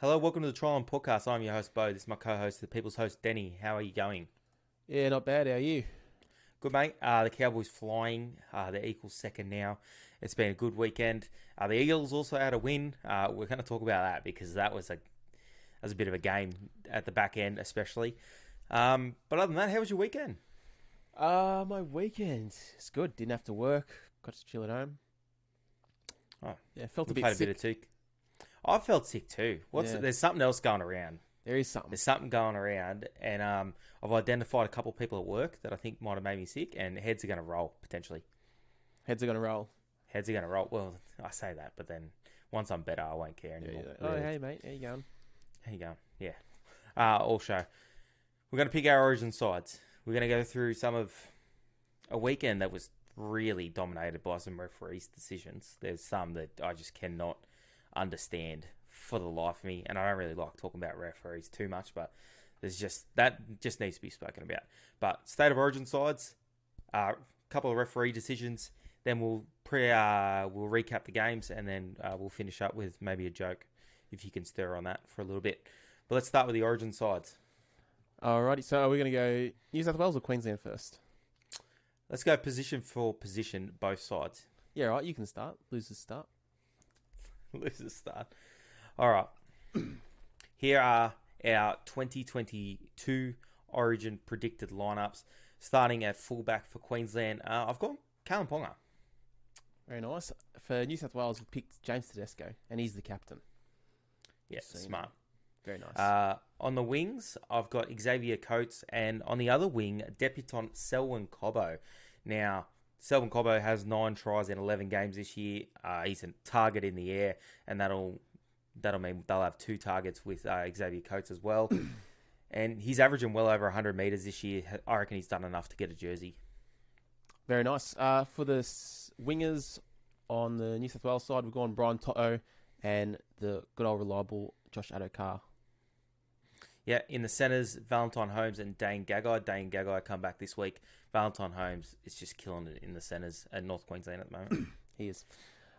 Hello, welcome to the TryLine podcast. I'm your host, Beau. This is my co-host, the people's host, Denny. How are you going? Yeah, not bad. How are you? Good, mate. The Cowboys flying. They're equal second now. It's been a good weekend. The Eagles also had a win. We're going to talk about that because that was a bit of a game at the back end, especially. But other than that, how was your weekend? My weekend. It's good. Didn't have to work. Got to chill at home. Oh, Yeah, felt a you bit played sick. a bit of tick. I felt sick too. Yeah. There's something else going around. There is something. There's something going around, and I've identified a couple of people at work that I think might have made me sick, and heads are going to roll, potentially. Heads are going to roll. Heads are going to roll. Well, I say that, but then once I'm better, I won't care Yeah, anymore. you're like, oh, hey, mate. How you going? How you going? Yeah. Also, we're going to pick our origin sides. We're going to go through some of a weekend that was really dominated by some referees' decisions. There's some that I just cannot understand for the life of me, and I don't really like talking about referees too much, but there's just needs to be spoken about. But state of origin sides, a couple of referee decisions, then we'll recap the games, and then we'll finish up with maybe a joke if you can stir on that for a little bit. But let's start with the origin sides. Alrighty, so are we going to go New South Wales or Queensland first? Let's go position for position, both sides. Yeah, right. You can start. Losers start. Losers start. All right. Here are our 2022 Origin predicted lineups. Starting at fullback for Queensland, I've got Callum Ponga. Very nice. For New South Wales, we picked James Tedesco, and he's the captain. Yeah, So, smart. Very nice. On the wings, I've got Xavier Coats, and on the other wing, debutant Selwyn Cobbo. Now, Selwyn Cobbo has 9 tries in 11 games this year. He's a target in the air, and that'll mean they'll have 2 targets with Xavier Coats as well. And he's averaging well over 100 metres this year. I reckon he's done enough to get a jersey. Very nice. For the wingers on the New South Wales side, we've gone Brian To'o and the good old reliable Josh Adokar. Yeah, in the centres, Valentine Holmes and Dane Gagai. Dane Gagai come back this week. Valentine Holmes is just killing it in the centres at North Queensland at the moment. He is.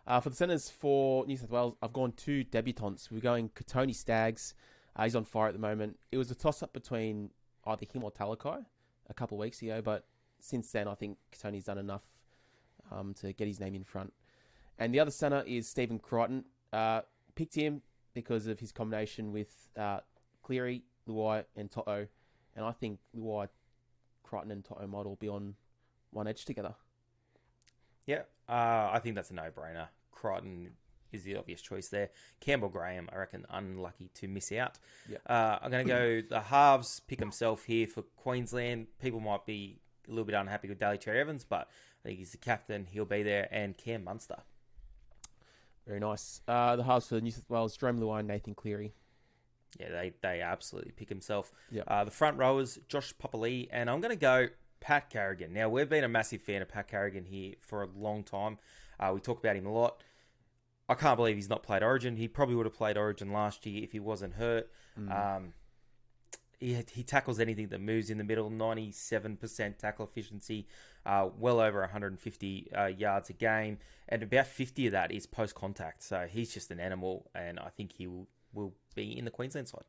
For the centres for New South Wales, I've gone 2 debutants. We're going Katoni Staggs. He's on fire at the moment. It was a toss-up between either him or Talakai a couple of weeks ago, but since then I think Katoni's done enough to get his name in front. And the other centre is Stephen Croton. Picked him because of his combination with Cleary, Luai and To'o. And I think Luai, Croton and To'o might all be on one edge together. Yeah, I think that's a no-brainer. Croton is the obvious choice there. Campbell Graham, I reckon, unlucky to miss out. Yep. I'm going to go the halves, pick himself here for Queensland. People might be a little bit unhappy with Daly Cherry Evans, but I think he's the captain. He'll be there. And Cam Munster. Very nice. The halves for New South Wales, Jerome Luai and Nathan Cleary. Yeah, they absolutely pick himself. Yep. The front rowers, Josh Papali, and I'm going to go Pat Garrigan. Now, we've been a massive fan of Pat Garrigan here for a long time. We talk about him a lot. I can't believe he's not played Origin. He probably would have played Origin last year if he wasn't hurt. He tackles anything that moves in the middle, 97% tackle efficiency, well over 150 yards a game, and about 50 of that is post-contact. So he's just an animal, and I think he will be in the Queensland side.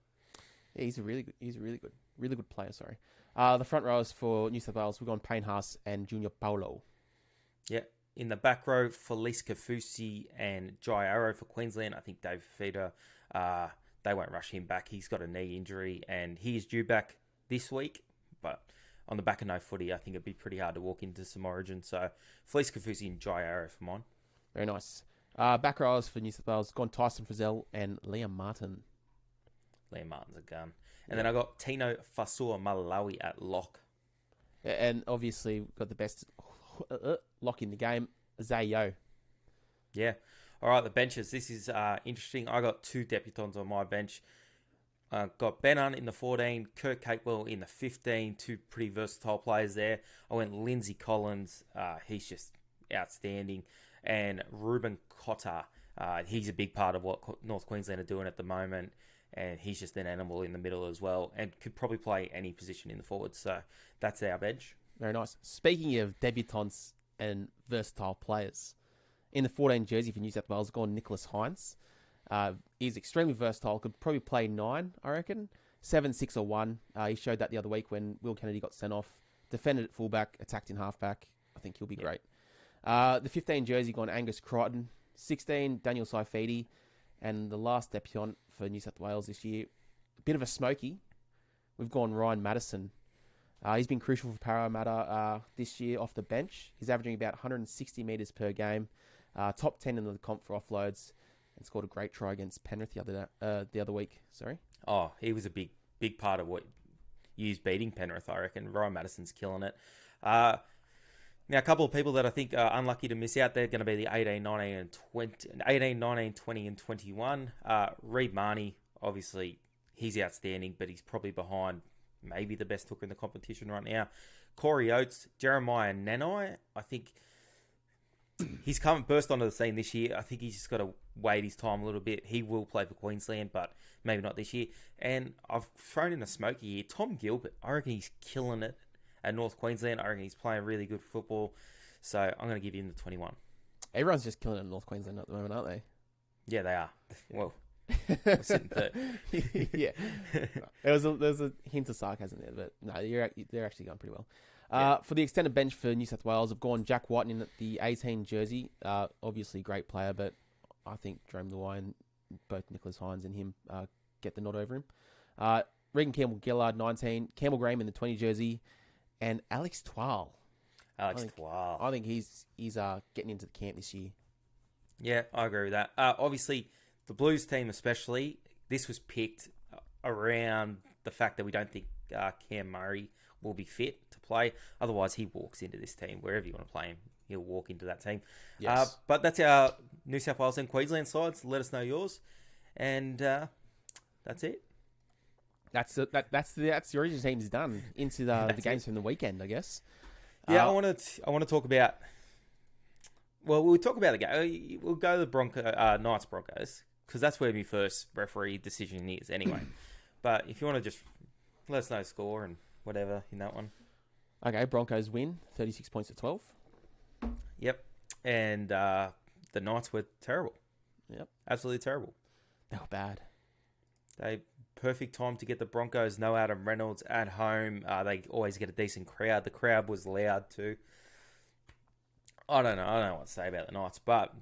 Yeah, he's a really good player. Sorry. The front rows for New South Wales, we've gone Payne Haas and Junior Paulo. Yeah. In the back row, Felice Kafusi and Jai Arrow for Queensland. I think Dave Fifita, they won't rush him back. He's got a knee injury, and he is due back this week. But on the back of no footy, I think it'd be pretty hard to walk into some Origin. So Felice Kafusi and Jai Arrow for mine. Very nice. Back rows for New South Wales, gone Tyson Frizzell and Liam Martin. Liam Martin's a gun. And then I got Tino Fasua Malalawi at lock. And obviously, we've got the best lock in the game, Zayo. Yeah. All right, the benches. This is interesting. I got 2 debutants on my bench. Got Ben Hunt in the 14, Kurt Capewell in the 15, 2 pretty versatile players there. I went Lindsay Collins. He's just outstanding. And Ruben Cotter. He's a big part of what North Queensland are doing at the moment. And he's just an animal in the middle as well. And could probably play any position in the forward. So that's our bench. Very nice. Speaking of debutants and versatile players, in the 14 jersey for New South Wales, gone Nicholas Hines. He's extremely versatile. Could probably play 9, I reckon. 7, 6, or 1. He showed that the other week when Will Kennedy got sent off. Defended at fullback, attacked in halfback. I think he'll be great. The 15 jersey gone Angus Croton. 16, Daniel Saifidi. And the last debutant for New South Wales this year, a bit of a smoky. We've gone Ryan Madison. He's been crucial for Parramatta this year off the bench. He's averaging about 160 metres per game. Top 10 in the comp for offloads. And scored a great try against Penrith the other week. Sorry. Oh, he was a big part of what U's beating Penrith, I reckon. Ryan Madison's killing it. Now, a couple of people that I think are unlucky to miss out, they're going to be the 18, 19, and 20, 18, 19, 20, and 21. Reid Marnie, obviously, he's outstanding, but he's probably behind maybe the best hooker in the competition right now. Corey Oates, Jeremiah Nanai, I think he's burst onto the scene this year. I think he's just got to wait his time a little bit. He will play for Queensland, but maybe not this year. And I've thrown in a smoky here. Tom Gilbert, I reckon he's killing it at North Queensland. I reckon he's playing really good football. So I'm going to give him the 21. Everyone's just killing it in North Queensland at the moment, aren't they? Yeah, they are. Well, we're sitting third. Yeah. There's a hint of sarcasm there, but no, they're actually going pretty well. For the extended bench for New South Wales, I've gone Jack White in at the 18 jersey. Obviously, great player, but I think Jerome Luai and both Nicholas Hines and him get the nod over him. Regan Campbell-Gillard, 19. Campbell Graham in the 20 jersey. And Alex Twal. I think he's getting into the camp this year. Yeah, I agree with that. Obviously, the Blues team especially, this was picked around the fact that we don't think Cam Murray will be fit to play. Otherwise, he walks into this team. Wherever you want to play him, he'll walk into that team. Yes. But that's our New South Wales and Queensland sides. Let us know yours. And that's it. That's the origin team's done into the games from the weekend, I guess. Yeah, I want to talk about. Well, we'll talk about the game. We'll go to the Knights Broncos because that's where my first referee decision is anyway. But if you want to just let us know the score and whatever in that one. Okay, Broncos win 36 points to 12. Yep, and the Knights were terrible. Yep, absolutely terrible. They were bad. Perfect time to get the Broncos. No Adam Reynolds at home. They always get a decent crowd. The crowd was loud too. I don't know what to say about the Knights, but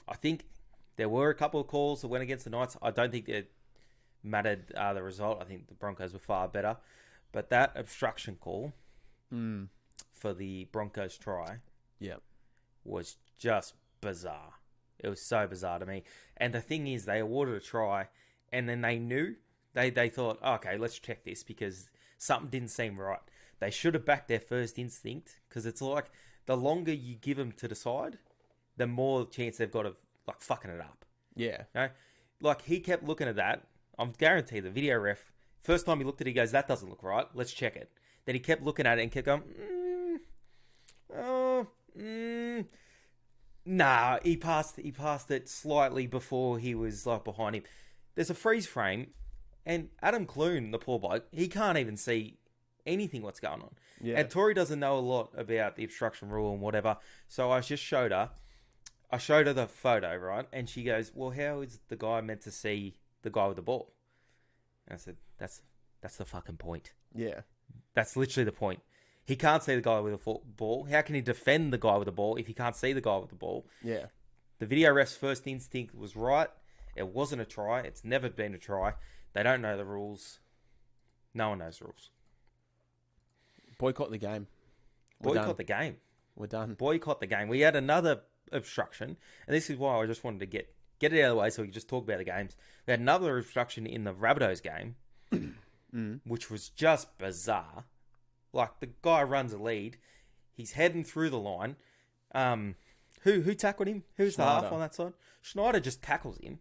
I think there were a couple of calls that went against the Knights. I don't think it mattered the result. I think the Broncos were far better. But that obstruction call for the Broncos try was just bizarre. It was so bizarre to me. And the thing is, they awarded a try, and then they knew. They thought, okay, let's check this because something didn't seem right. They should have backed their first instinct because it's like the longer you give them to decide, the more chance they've got of like fucking it up. Yeah. You know? Like he kept looking at that. I'm guaranteed the video ref, first time he looked at it, he goes, that doesn't look right. Let's check it. Then he kept looking at it and kept going, nah, he passed it slightly before he was like behind him. There's a freeze frame. And Adam Clune, the poor bloke, he can't even see anything what's going on. Yeah. And Tori doesn't know a lot about the obstruction rule and whatever. So I just showed her. I showed her the photo, right? And she goes, well, how is the guy meant to see the guy with the ball? And I said, that's the fucking point. Yeah. That's literally the point. He can't see the guy with the ball. How can he defend the guy with the ball if he can't see the guy with the ball? Yeah. The video ref's first instinct was right. It wasn't a try. It's never been a try. They don't know the rules. No one knows the rules. Boycott the game. Boycott the game. We're done. Boycott the game. We had another obstruction, and this is why I just wanted to get it out of the way so we could just talk about the games. We had another obstruction in the Rabbitohs game, which was just bizarre. Like, the guy runs a lead. He's heading through the line. Who tackled him? Who's Schneider. the half on that side? Schneider just tackles him,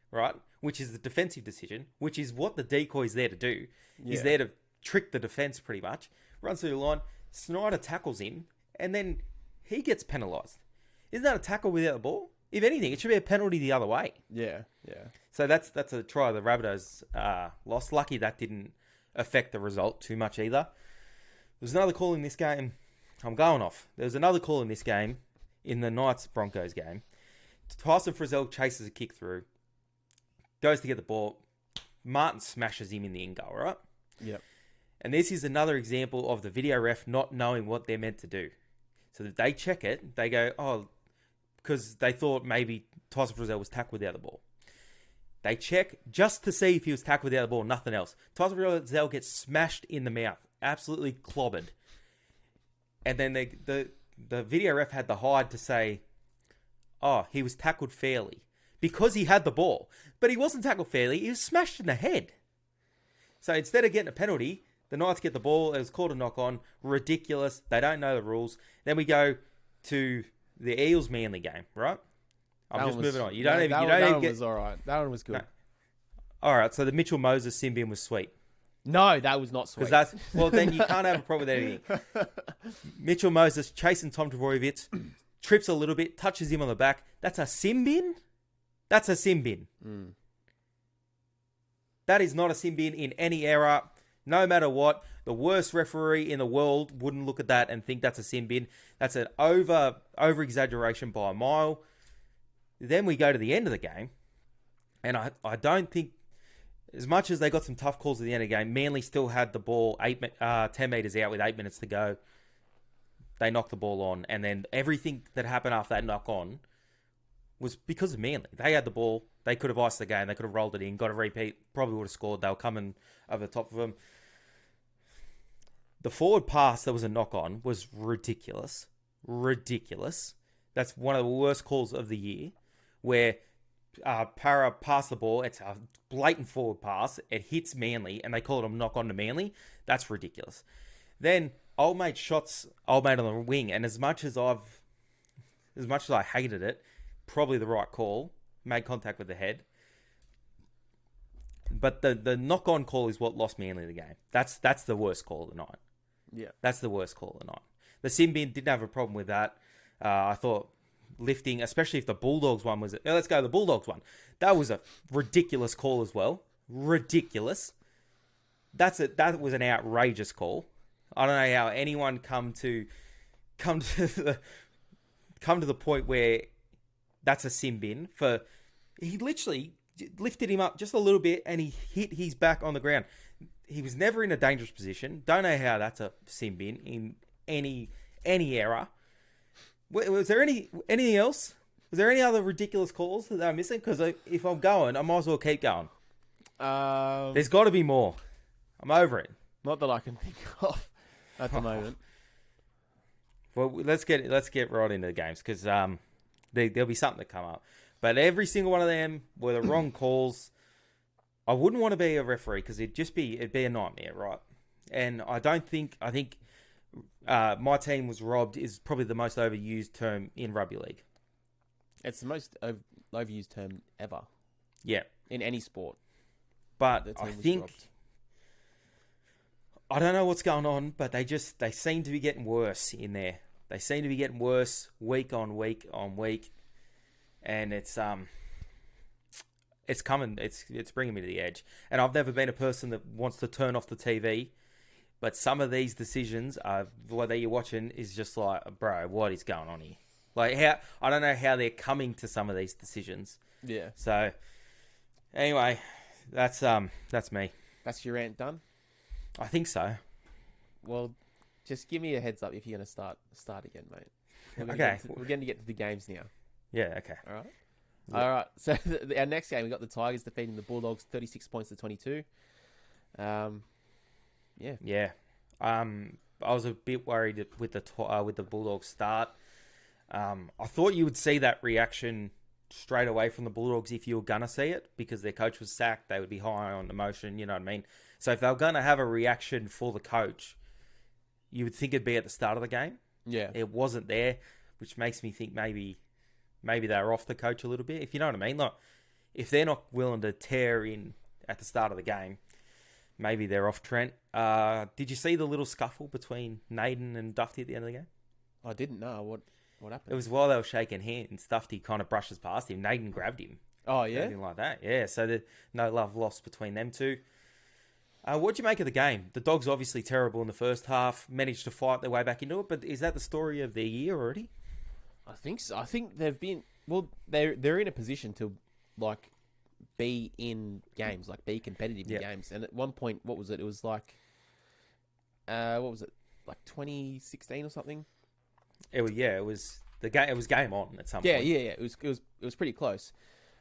right? Which is the defensive decision, which is what the decoy's there to do. Yeah. He's there to trick the defense pretty much. Runs through the line. Schneider tackles him, and then he gets penalised. Isn't that a tackle without the ball? If anything, it should be a penalty the other way. Yeah. So that's a try the Rabbitohs lost. Lucky that didn't affect the result too much either. There's another call in this game. I'm going off. There's another call in this game, in the Knights-Broncos game. Tyson Frizzell chases a kick through. goes to get the ball. Martin smashes him in the in goal, right? Yep. And this is another example of the video ref not knowing what they're meant to do. So that they check it, they go, oh, because they thought maybe Tyson Frizzell was tackled without the ball. They check just to see if he was tackled without the ball, nothing else. Tyson Frizzell gets smashed in the mouth, absolutely clobbered. And then the video ref had the hide to say, oh, he was tackled fairly. Because he had the ball. But he wasn't tackled fairly, he was smashed in the head. So instead of getting a penalty, the Knights get the ball. It was called a knock-on. Ridiculous. They don't know the rules. Then we go to the Eels-Manly game, right? I'm just moving on. That one was all right. That one was good. No. All right, so the Mitchell Moses sin bin was sweet. No, that was not sweet. Well, then you can't have a problem with anything. Mitchell Moses chasing Tom Trbojevic, trips a little bit, touches him on the back. That's a sin bin? That's a sin bin. Mm. That is not a sin bin in any era. No matter what, the worst referee in the world wouldn't look at that and think that's a sin bin. That's an over-exaggeration by a mile. Then we go to the end of the game, and I don't think, as much as they got some tough calls at the end of the game, Manly still had the ball 10 metres out with 8 minutes to go. They knocked the ball on, and then everything that happened after that knock on was because of Manly. They had the ball. They could have iced the game. They could have rolled it in, got a repeat, probably would have scored. They were coming over the top of them. The forward pass that was a knock-on was ridiculous. Ridiculous. That's one of the worst calls of the year, where Para passed the ball. It's a blatant forward pass. It hits Manly, and they call it a knock-on to Manly. That's ridiculous. Then old mate shots old mate on the wing, and as much as I hated it, probably the right call. Made contact with the head. But the knock-on call is what lost Manly the game. That's the worst call of the night. Yeah. That's the worst call of the night. The sin bin didn't have a problem with that. I thought lifting, especially if the Bulldogs one was... let's go to the Bulldogs one. That was a ridiculous call as well. Ridiculous. That was an outrageous call. I don't know how anyone come to the point where that's a sin bin for... He literally lifted him up just a little bit and he hit his back on the ground. He was never in a dangerous position. Don't know how that's a sin bin in any era. Was there anything else? Was there any other ridiculous calls that I'm missing? Because if I'm going, I might as well keep going. There's got to be more. I'm over it. Not that I can think of at the moment. Well, let's get right into the games because there'll be something to come up. But every single one of them were the wrong calls. I wouldn't want to be a referee because it'd be a nightmare, right? And I think my team was robbed is probably the most overused term in rugby league. It's the most overused term ever. Yeah. In any sport. But I think... Robbed. I don't know what's going on, but they seem to be getting worse in there. They seem to be getting worse week on week on week. And it's coming. It's bringing me to the edge. And I've never been a person that wants to turn off the TV, but some of these decisions that you're watching is just like, bro, what is going on here? Like, I don't know how they're coming to some of these decisions. Yeah. So, anyway, that's me. That's your rant done? I think so. Well, just give me a heads up if you're going to start again, mate. We're going to get to the games now. Yeah, okay. All right. Yeah. All right. So our next game, we got the Tigers defeating the Bulldogs 36 points to 22. Yeah. Yeah. I was a bit worried with the Bulldogs start. I thought you would see that reaction straight away from the Bulldogs if you were going to see it because their coach was sacked. They would be high on emotion, you know what I mean? So if they were going to have a reaction for the coach, you would think it'd be at the start of the game. Yeah. It wasn't there, which makes me think maybe they were off the coach a little bit, if you know what I mean. Like, if they're not willing to tear in at the start of the game, maybe they're off Trent. Did you see the little scuffle between Naden and Dufty at the end of the game? I didn't know. What happened? It was while they were shaking hands. Dufty kind of brushes past him. Naden grabbed him. Oh, yeah? Anything like that. Yeah, so no love lost between them two. What'd you make of the game? The Dogs obviously terrible in the first half, managed to fight their way back into it, but is that the story of their year already? I think so. I think they've been... Well, they're in a position to, like, be in games, like be competitive in games. And at one point, what was it? It was like, what was it? Like 2016 or something. It was the game. It was game on at some Yeah, point. yeah. It was pretty close.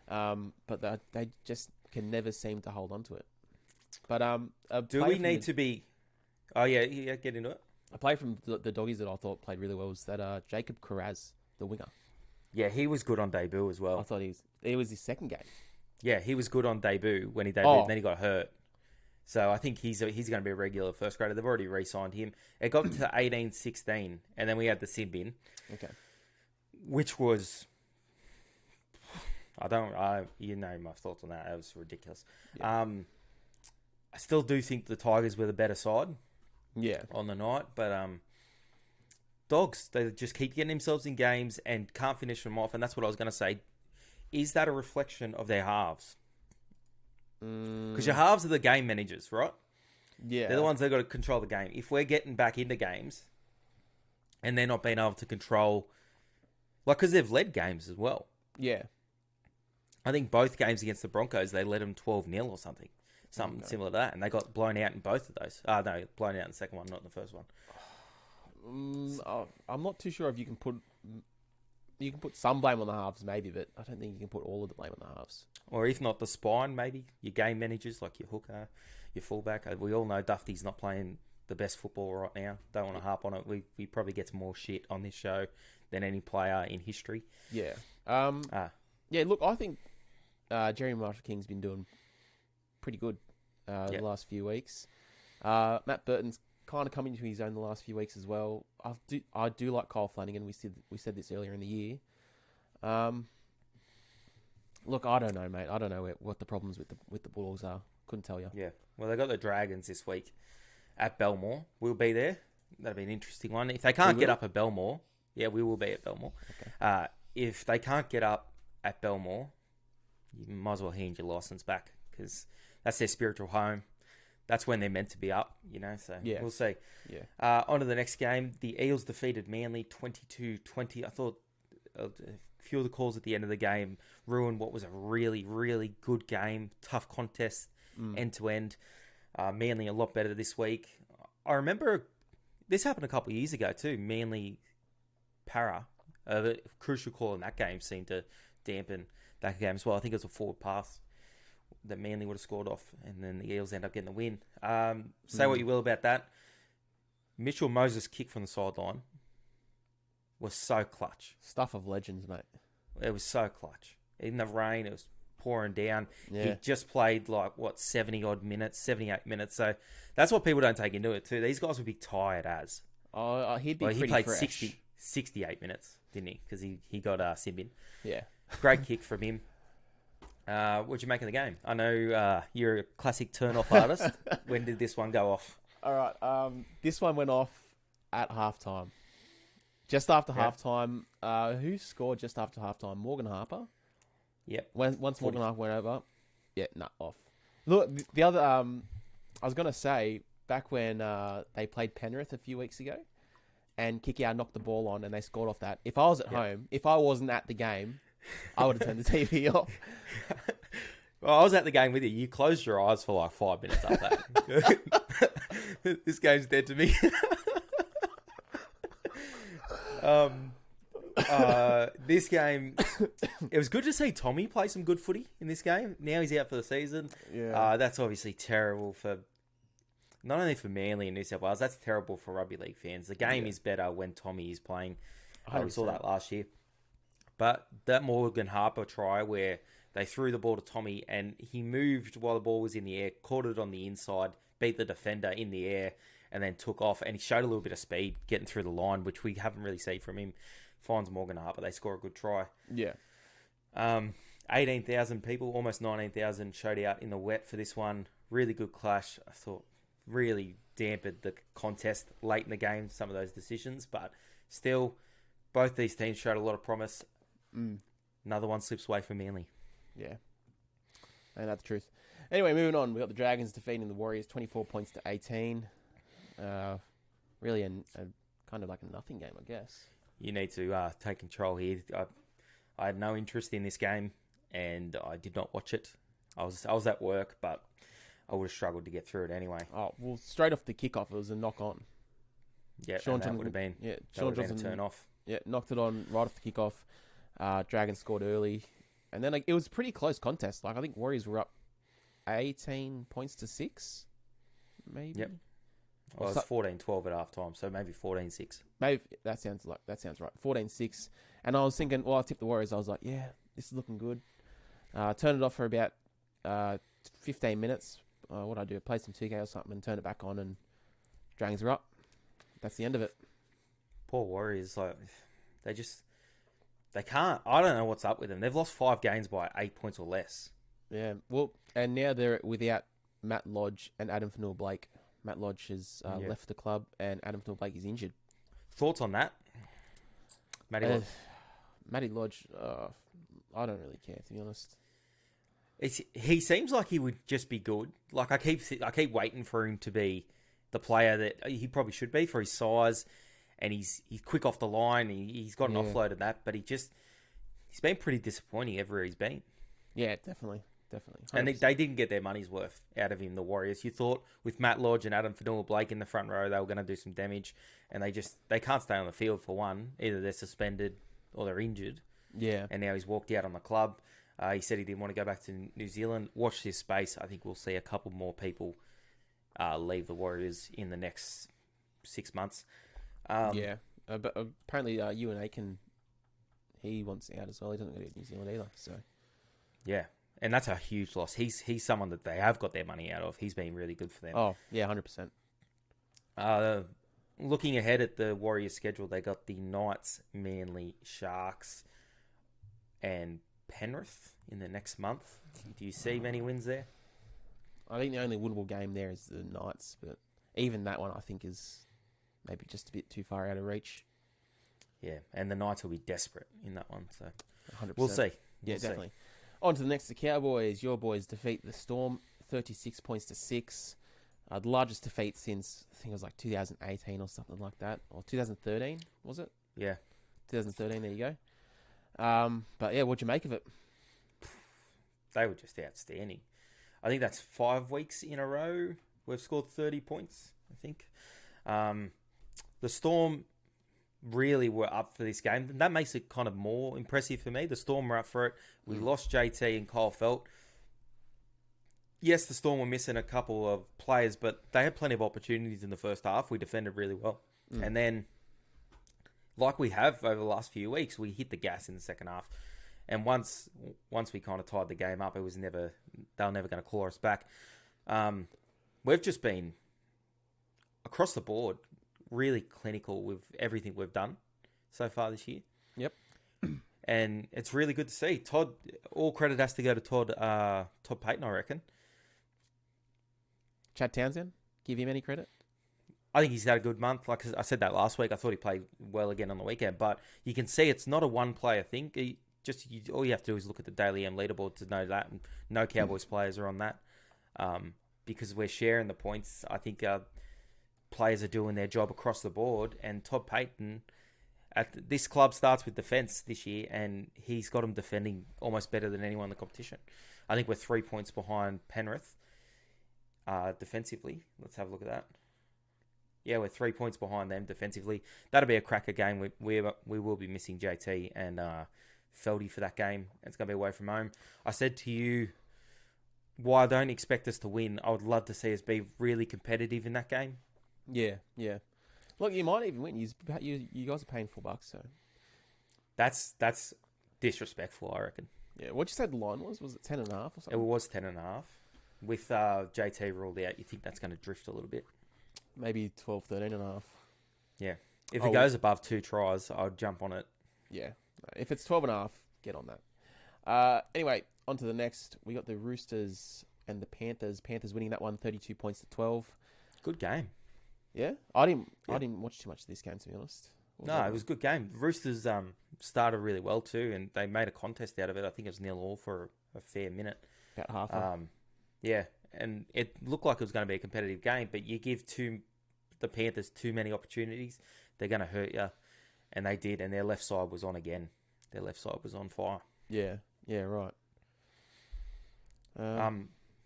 But they just can never seem to hold on to it. But do we need to be? Oh yeah, get into it. A play from the doggies that I thought played really well was that Jacob Carraz, the winger. Yeah, he was good on debut as well. I thought it was his second game. Yeah, he was good on debut when he debuted, and then he got hurt. So I think he's going to be a regular first grader. They've already re-signed him. It got to 18-16, and then we had the sin bin. Okay. Which was, you know my thoughts on that. That was ridiculous. Yeah. I still do think the Tigers were the better side. Yeah. On the night, but Dogs, they just keep getting themselves in games and can't finish them off, and that's what I was going to say. Is that a reflection of their halves? Because your halves are the game managers, right? Yeah. They're the ones that got to control the game. If we're getting back into games and they're not being able to control, like, because they've led games as well. Yeah. I think both games against the Broncos, they led them 12-0 or something. Something similar to that. And they got blown out in both of those. No, blown out in the second one, not in the first one. I'm not too sure if you can put some blame on the halves, maybe, but I don't think you can put all of the blame on the halves. Or if not the spine, maybe. Your game managers, like your hooker, your fullback. We all know Duffy's not playing the best football right now. Don't want to harp on it. We probably gets more shit on this show than any player in history. Yeah. Yeah, look, I think Jerry Marshall-King's been doing pretty good the last few weeks. Matt Burton's kind of coming into his own the last few weeks as well. I do like Kyle Flanagan. We said this earlier in the year. Look, I don't know, mate. I don't know what the problems with the Bulldogs are. Couldn't tell you. Yeah. Well, they got the Dragons this week at Belmore. We'll be there. That'll be an interesting one. If they can't get up at Belmore, yeah, we will be at Belmore. Okay. If they can't get up at Belmore, you might as well hand your license back because that's their spiritual home. That's when they're meant to be up, so we'll see. Yeah. On to the next game. The Eels defeated Manly 22-20. I thought a few of the calls at the end of the game ruined what was a really, really good game. Tough contest, end to end. Manly a lot better this week. I remember this happened a couple of years ago too. Manly Para, the crucial call in that game seemed to dampen that game as well. I think it was a forward pass that Manly would have scored off, and then the Eels end up getting the win. Say what you will about that. Mitchell Moses' kick from the sideline was so clutch. Stuff of legends, mate. It was so clutch. In the rain, it was pouring down. Yeah. He just played 78 minutes. So that's what people don't take into it too. These guys would be tired as. Oh, he'd be he pretty played fresh. 68 minutes, didn't he? Because he got sin bin. Yeah. Great kick from him. What'd you make of the game? I know you're a classic turn-off artist. When did this one go off? All right. This one went off at halftime. Just after halftime. Who scored just after halftime? Morgan Harper. Yep. Once Morgan Harper went over. Yeah, off. Look, the other. I was gonna say back when they played Penrith a few weeks ago, and Kikau knocked the ball on, and they scored off that. If I was at home, if I wasn't at the game, I would have turned the TV off. Well, I was at the game with you. You closed your eyes for 5 minutes after that. This game's dead to me. This game, it was good to see Tommy play some good footy in this game. Now he's out for the season. Yeah. That's obviously terrible for not only for Manly and New South Wales. That's terrible for rugby league fans. The game is better when Tommy is playing. We saw that last year. But that Morgan Harper try where they threw the ball to Tommy and he moved while the ball was in the air, caught it on the inside, beat the defender in the air, and then took off. And he showed a little bit of speed getting through the line, which we haven't really seen from him. Finds Morgan Harper. They score a good try. Yeah. 18,000 people, almost 19,000 showed out in the wet for this one. Really good clash. I thought really dampened the contest late in the game, some of those decisions. But still, both these teams showed a lot of promise. Another one slips away from Manly. Yeah. And that's the truth. Anyway, moving on. We've got the Dragons defeating the Warriors 24 points to 18. Really a kind of like a nothing game, I guess. You need to take control here. I had no interest in this game, and I did not watch it. I was at work, but I would have struggled to get through it anyway. Oh, well, straight off the kickoff, it was a knock on. Yeah, and that would have been Sean Johnson a turn off. Yeah, knocked it on right off the kickoff. Dragons scored early, and then it was a pretty close contest. Like I think Warriors were up 18 points to 6, maybe. Yep. Well, it was 14-12 at halftime, so maybe 14-6. Maybe that sounds right. 14-6, and I was thinking, well, I tipped the Warriors. I was like, yeah, this is looking good. Turned it off for about 15 minutes. What I do? Play some 2K or something, and turn it back on, and Dragons are up. That's the end of it. Poor Warriors, like they can't. I don't know what's up with them. They've lost 5 games by 8 points or less. Yeah, well, and now they're without Matt Lodge and Adam Fanua-Blake. Matt Lodge has left the club, and Adam Fanua-Blake is injured. Thoughts on that, Matty Lodge? Matty Lodge, I don't really care, to be honest. He seems like he would just be good. Like I keep waiting for him to be the player that he probably should be for his size, and he's quick off the line. He's got an offload of that, but he's been pretty disappointing everywhere he's been. Yeah, definitely. 100%. And they didn't get their money's worth out of him, the Warriors. You thought with Matt Lodge and Adam Fanua-Blake in the front row, they were going to do some damage, and they can't stay on the field for one. Either they're suspended or they're injured. Yeah. And now he's walked out on the club. He said he didn't want to go back to New Zealand. Watch this space. I think we'll see a couple more people leave the Warriors in the next 6 months. But apparently Ewan Aiken, he wants out as well. He doesn't go to New Zealand either. So yeah, and that's a huge loss. He's someone that they have got their money out of. He's been really good for them. Oh yeah, 100%. Looking ahead at the Warriors schedule, they got the Knights, Manly, Sharks, and Penrith in the next month. Do you see many wins there? I think the only winnable game there is the Knights, but even that one I think is maybe just a bit too far out of reach. Yeah, and the Knights will be desperate in that one, so 100%. We'll see. Yeah, definitely. On to the next, the Cowboys. Your boys defeat the Storm 36 points to 6. The largest defeat since, I think it was like 2018 or something like that. Or 2013, was it? Yeah. 2013, there you go. But yeah, what'd you make of it? They were just outstanding. I think that's 5 weeks in a row we've scored 30 points, I think. The Storm really were up for this game. And that makes it kind of more impressive for me. The Storm were up for it. We lost JT and Kyle Felt. Yes, the Storm were missing a couple of players, but they had plenty of opportunities in the first half. We defended really well. And then, like we have over the last few weeks, we hit the gas in the second half. And once we kind of tied the game up, they were never going to claw us back. We've just been, across the board, really clinical with everything we've done so far this year. Yep. And it's really good to see. Todd, all credit has to go to Todd Payton, I reckon. Chad Townsend, give him any credit? I think he's had a good month. Like I said that last week, I thought he played well again on the weekend. But you can see it's not a one-player thing. All you have to do is look at the Daily M leaderboard to know that. And no Cowboys players are on that. Because we're sharing the points. I think players are doing their job across the board. And Todd Payton, this club starts with defence this year, and he's got them defending almost better than anyone in the competition. I think we're 3 points behind Penrith defensively. Let's have a look at that. Yeah, we're 3 points behind them defensively. That'll be a cracker game. We will be missing JT and Feldy for that game. It's going to be away from home. I said to you, while I don't expect us to win, I would love to see us be really competitive in that game. Yeah. Look, you might even win. You guys are paying $4, so that's disrespectful, I reckon. Yeah, what you said the line was? Was it 10.5 or something? It was 10.5. With JT ruled out, you think that's going to drift a little bit? Maybe 12, 13.5. Yeah. If it goes above 2 tries, I'll jump on it. Yeah. If it's 12.5, get on that. Anyway, on to the next. We got the Roosters and the Panthers. Panthers winning that one 32 points to 12. Good game. Yeah? I didn't watch too much of this game, to be honest. It was a good game. The Roosters started really well too, and they made a contest out of it. I think it was 0-0 for a fair minute. About half. Yeah, and it looked like it was going to be a competitive game, but you give the Panthers too many opportunities, they're going to hurt you. And they did, and their left side was on again. Their left side was on fire. Yeah, right. What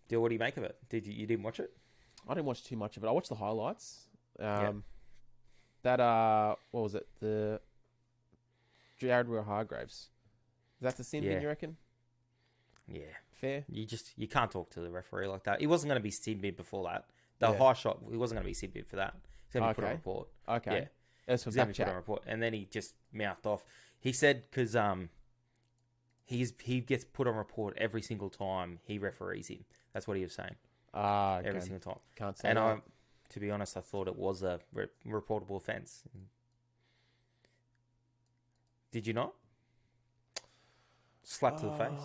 do you make of it? You didn't watch it? I didn't watch too much of it. I watched the highlights. Yep. What was it? The Jared Will Hargraves. Is that the sin bin, you reckon? Yeah. Fair? You can't talk to the referee like that. He wasn't going to be sin bin before that. The high shot, he wasn't going to be sin bin for that. He's going to be put on report. Okay. Yeah. That's He's going to be put on report. And then he just mouthed off. He said because he gets put on report every single time he referees him. That's what he was saying. Okay. Every single time. Can't say and that. To be honest, I thought it was a reportable offence. Did you not? Slap to the face.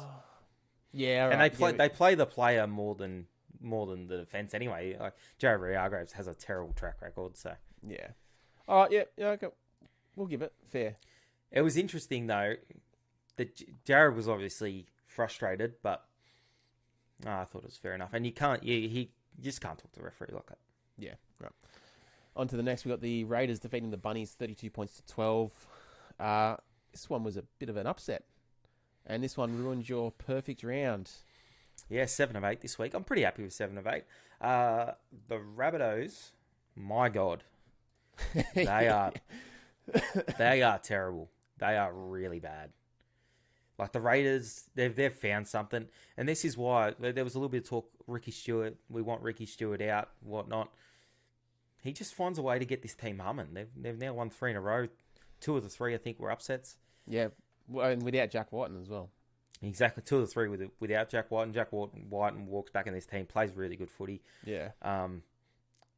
Yeah, and they play the player more than the defence anyway. Like Jared Hargraves has a terrible track record, so yeah. All right, yeah, okay. We'll give it fair. It was interesting though that Jared was obviously frustrated, but I thought it was fair enough. And you just can't talk to the referee like that. Yeah, right. On to the next. We got the Raiders defeating the Bunnies 32 points to 12. This one was a bit of an upset. And this one ruined your perfect round. Yeah, 7 of 8 this week. I'm pretty happy with 7 of 8. The Rabbitohs, my God, they are terrible. They are really bad. Like the Raiders, they've found something, and this is why there was a little bit of talk. Ricky Stewart, we want Ricky Stewart out, whatnot. He just finds a way to get this team humming. They've now won 3 in a row. 2 of the 3, I think, were upsets. Yeah, and without Jack Whiten as well. Exactly, 2 of the 3 without Jack Whiten. Jack Whiten walks back in this team, plays really good footy. Yeah.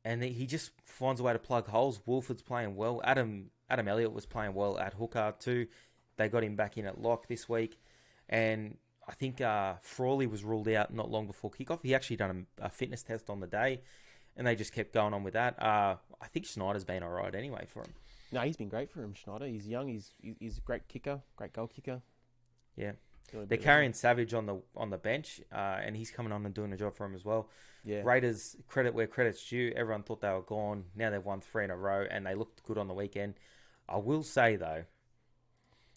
And he just finds a way to plug holes. Wolford's playing well. Adam Elliott was playing well at hooker too. They got him back in at lock this week. And I think Frawley was ruled out not long before kickoff. He actually done a fitness test on the day, and they just kept going on with that. I think Schneider's been all right anyway for him. No, he's been great for him, Schneider. He's young. He's a great kicker, great goal kicker. Yeah. They're carrying Savage on the bench, and he's coming on and doing a job for him as well. Yeah. Raiders, credit where credit's due. Everyone thought they were gone. Now they've won 3 in a row, and they looked good on the weekend. I will say, though,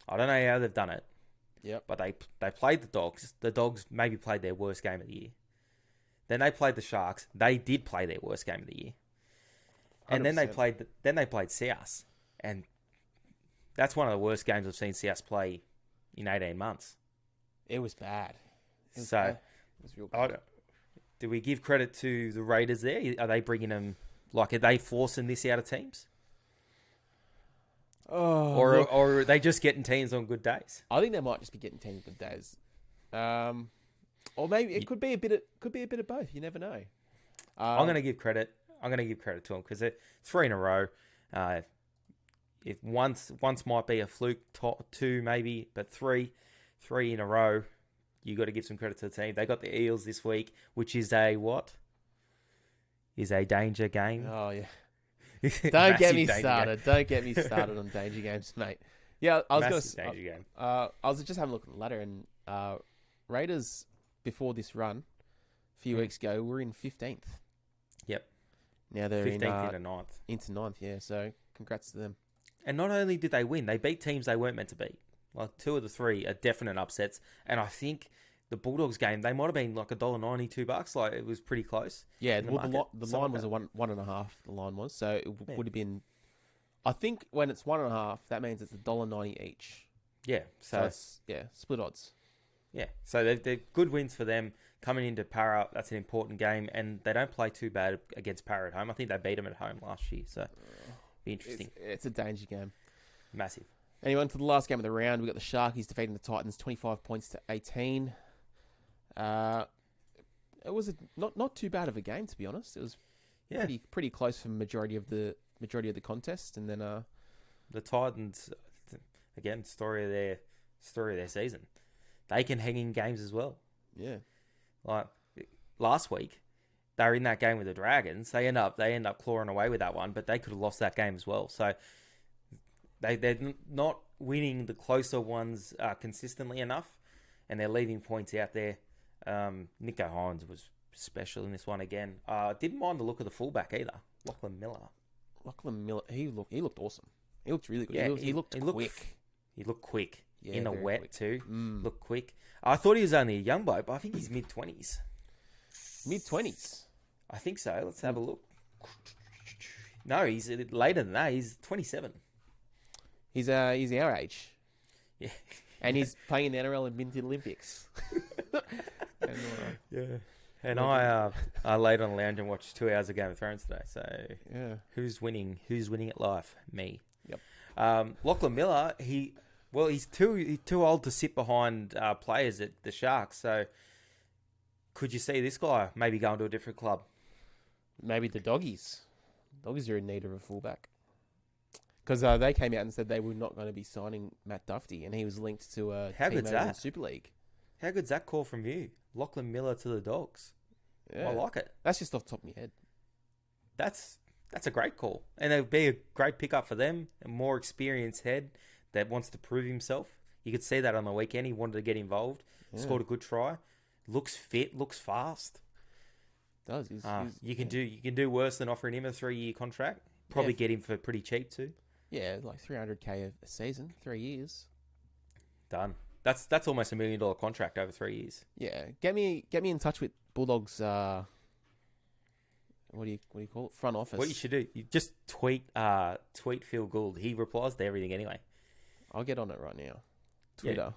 I don't know how they've done it. Yep. But they played the Dogs. The Dogs maybe played their worst game of the year. Then they played the Sharks. They did play their worst game of the year. And 100%. then they played South, and that's one of the worst games I've seen South play in 18 months. It was bad. It was real bad. Do we give credit to the Raiders there? Are they bringing them, are they forcing this out of teams? Or are they just getting teams on good days? I think they might just be getting teams on good days. Or maybe it could be a bit of both. You never know. I'm going to give credit. I'm going to give credit to them because it's 3 in a row. If once might be a fluke, 2 maybe, but 3 in a row, you got to give some credit to the team. They got the Eels this week, which is a what? Is a danger game. Oh yeah. Don't get me started. Don't get me started on danger games, mate. Yeah, I was going to danger game. I was just having a look at the ladder, and Raiders before this run a few weeks ago were in 15th. Yep. Now they're 15th into 9th. Into 9th, yeah. So congrats to them. And not only did they win, they beat teams they weren't meant to beat. Like 2 of the 3 are definite upsets, and I think the Bulldogs game they might have been like $1.90, $2. Like it was pretty close. Yeah, the line was a 1.5. The line was, so it would have been. I think when it's 1.5, that means it's $1.90 each. Yeah, so it's split odds. Yeah, so they're good wins for them coming into Para. That's an important game, and they don't play too bad against Para at home. I think they beat them at home last year, so be interesting. It's a danger game, massive. Anyway, on to the last game of the round, we got the Sharkies defeating the Titans 25 points to 18. It was not too bad of a game, to be honest. It was pretty close for majority of the contest, and then the Titans again story of their season. They can hang in games as well. Yeah, like last week, they were in that game with the Dragons. They end up clawing away with that one, but they could have lost that game as well. So they're not winning the closer ones consistently enough, and they're leaving points out there. Nico Hines was special in this one again. Didn't mind the look of the fullback either, Lachlan Miller. He looked awesome. He looked really good. Yeah, he looked quick. He looked quick. Yeah, in the very wet quick. too. Mm. Look quick. I thought he was only a young bloke, but I think he's mid-20s. Mid-20s. I think so. Let's have a look. No, he's later than that. He's 27. He's our age. Yeah. And he's playing in the NRL and been to the Olympics. Yeah. And I laid on the lounge and watched 2 hours of Game of Thrones today. So Yeah. who's winning? Who's winning at life? Me. Yep. Lachlan Miller. He's too old to sit behind players at the Sharks. So could you see this guy maybe going to a different club? Maybe the Doggies. Doggies are in need of a fullback. Because they came out and said they were not going to be signing Matt Duffy, and he was linked to a How team good's over in that? Super League. How good's that call from you? Lachlan Miller to the Dogs. Yeah. I like it. That's just off the top of my head. That's a great call. And it would be a great pickup for them. A more experienced head that wants to prove himself. You could see that on the weekend. He wanted to get involved. Yeah. Scored a good try. Looks fit. Looks fast. Does you can do worse than offering him a 3-year contract. Probably get him for pretty cheap too. Yeah, like $300K a season, 3 years. Done. That's almost $1 million contract over 3 years. Yeah, get me in touch with Bulldogs. What do you call it? Front office. What you should do, you just tweet Phil Gould. He replies to everything anyway. I'll get on it right now. Twitter.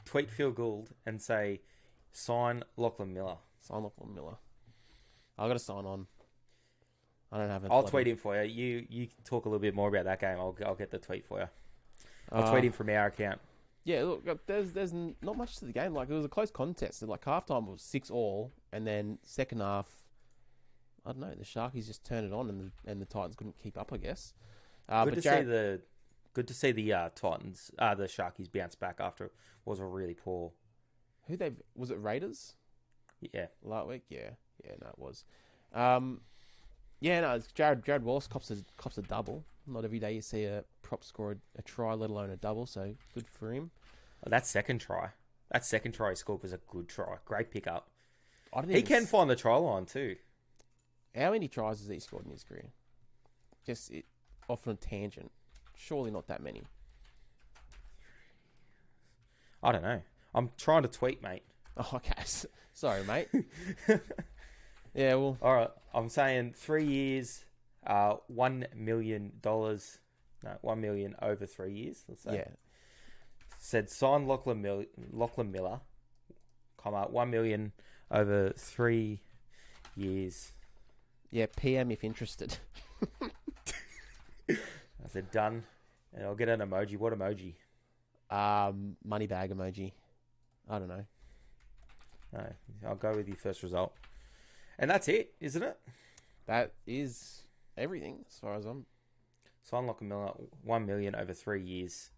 Tweet Phil Gould and say, sign Lachlan Miller. Sign Lachlan Miller. I got to sign on. I don't have it. I'll tweet him for you. You talk a little bit more about that game. I'll get the tweet for you. I'll tweet him from our account. Yeah, look, there's not much to the game. Like, it was a close contest. Like, halftime was 6-6, and then second half, I don't know, the Sharkies just turned it on, and the Titans couldn't keep up, I guess. Good to see the Titans, the Sharkies bounce back after it was a really poor. Was it Raiders? Yeah. Last week? Yeah, no, it was. It's Jared Wallace cops a double. Not every day you see a prop score a try, let alone a double, so good for him. That second try he scored was a good try. Great pickup. He can find the try line too. How many tries has he scored in his career? Just off on a tangent. Surely not that many. I don't know. I'm trying to tweet, mate. Oh, okay. Sorry, mate. Yeah, well. All right. I'm saying 3 years, $1 million. No, $1 million over 3 years. Let's say. Yeah. Said sign Lachlan Miller, $1 million over 3 years. Yeah, PM if interested. I said done, and I'll get an emoji. What emoji? Money bag emoji. I don't know. No, I'll go with your first result. And that's it, isn't it? That is everything as far as I'm. Sign Lachlan Miller, $1 million over 3 years.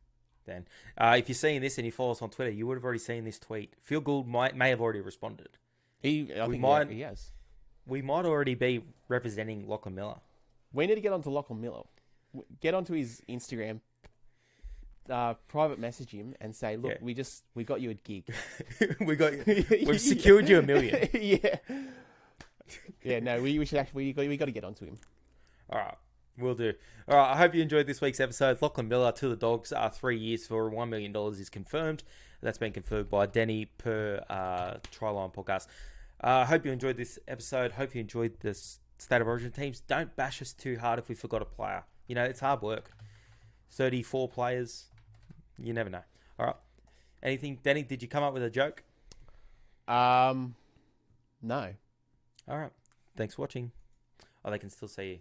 Then, if you're seeing this and you follow us on Twitter, you would have already seen this tweet. Phil Gould may have already responded. I think he has. We might already be representing Lachlan Miller. We need to get onto Lachlan Miller. Get onto his Instagram. Private message him and say, "Look, yeah. we got you a gig. We've secured you $1 million." Yeah. Yeah. No, we should actually we got to get onto him. All right, we'll do. All right. I hope you enjoyed this week's episode. Lachlan Miller to the Dogs. 3 years for $1 million is confirmed. That's been confirmed by Denny per TryLine podcast. I hope you enjoyed this episode. Hope you enjoyed this State of Origin teams. Don't bash us too hard if we forgot a player. You know, it's hard work. 34 players. You never know. All right. Anything, Denny, did you come up with a joke? No. All right. Thanks for watching. Oh, they can still see you.